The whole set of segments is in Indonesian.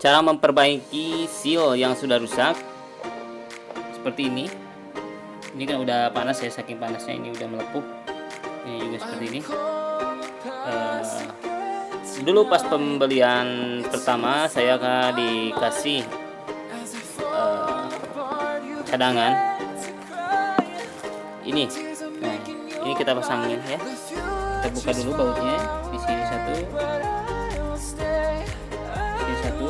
Cara memperbaiki seal yang sudah rusak seperti ini. Ini kan udah panas ya, saking panasnya ini udah melepuh. Ini juga seperti ini. Dulu pas pembelian pertama saya dikasih cadangan ini. Nah, ini kita pasangin ya. Kita buka dulu bautnya. Di sini satu, ini satu,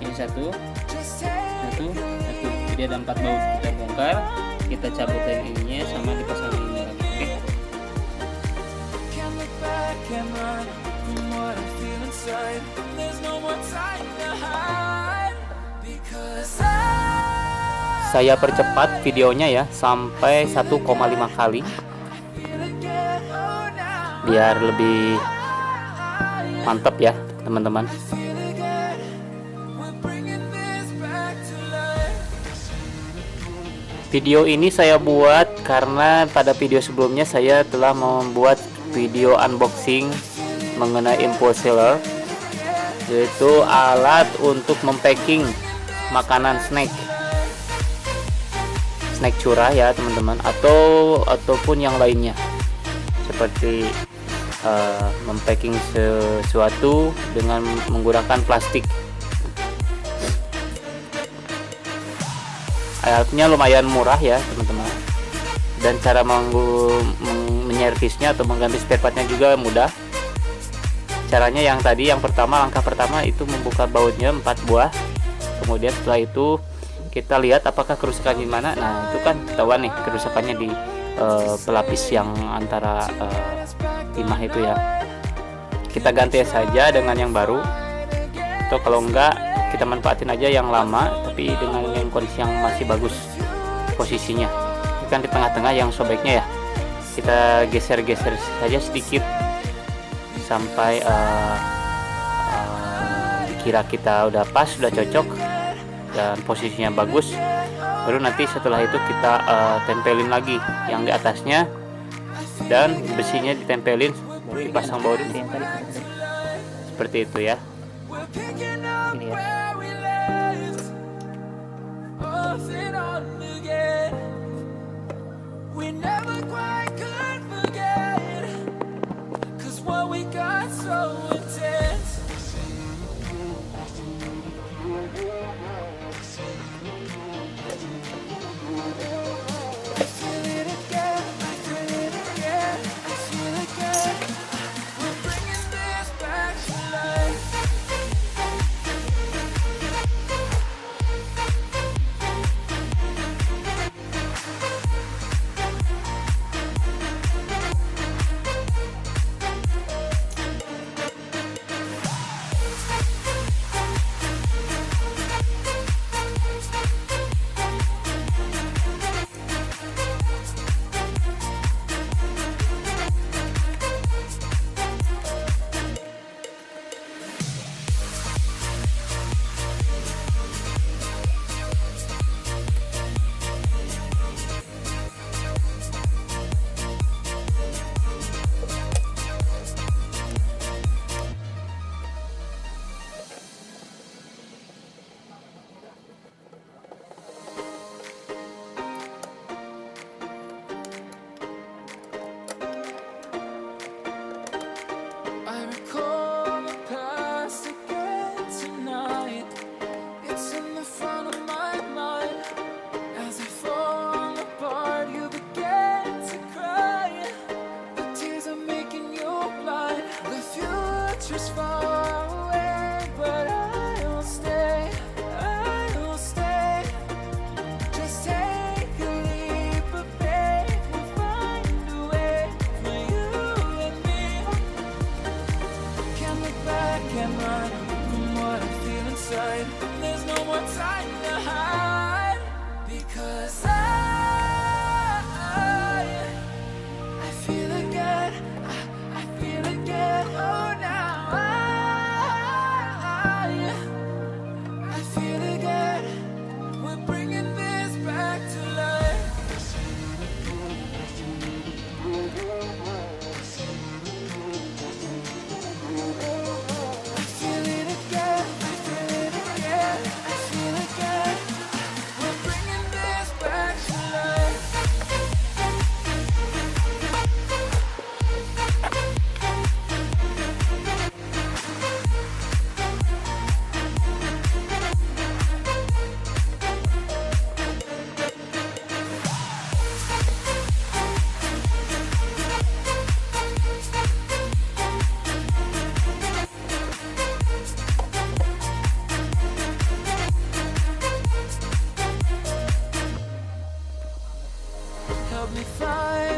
ini satu, satu. Jadi ada 4 baut. Kita bongkar, kita cabut yang ininya sama dipasangin ini lagi. Oke. Saya percepat videonya ya sampai 1,5 kali biar lebih mantap ya teman-teman. Video ini saya buat karena pada video sebelumnya saya telah membuat video unboxing mengenai impulse seller, yaitu alat untuk mempacking makanan snack curah ya teman-teman, ataupun yang lainnya seperti mempacking sesuatu dengan menggunakan plastik. Alatnya lumayan murah ya teman-teman, dan cara menyervisnya atau mengganti spare partnya juga mudah. Caranya yang tadi, langkah pertama itu membuka bautnya 4 buah. Kemudian setelah itu kita lihat apakah kerusakannya di mana. Nah, itu kan ketahuan nih kerusakannya di pelapis yang antara timah itu ya. Kita ganti saja dengan yang baru, atau kalau enggak kita manfaatin aja yang lama tapi dengan yang kondisi yang masih bagus posisinya. Ini kan di tengah-tengah yang sobeknya ya. Kita geser-geser saja sedikit sampai dikira kita udah pas, sudah cocok dan posisinya bagus. Baru nanti setelah itu kita tempelin lagi yang di atasnya, dan besinya ditempelin, dipasang baut yang tadi seperti itu ya. Ini ya. find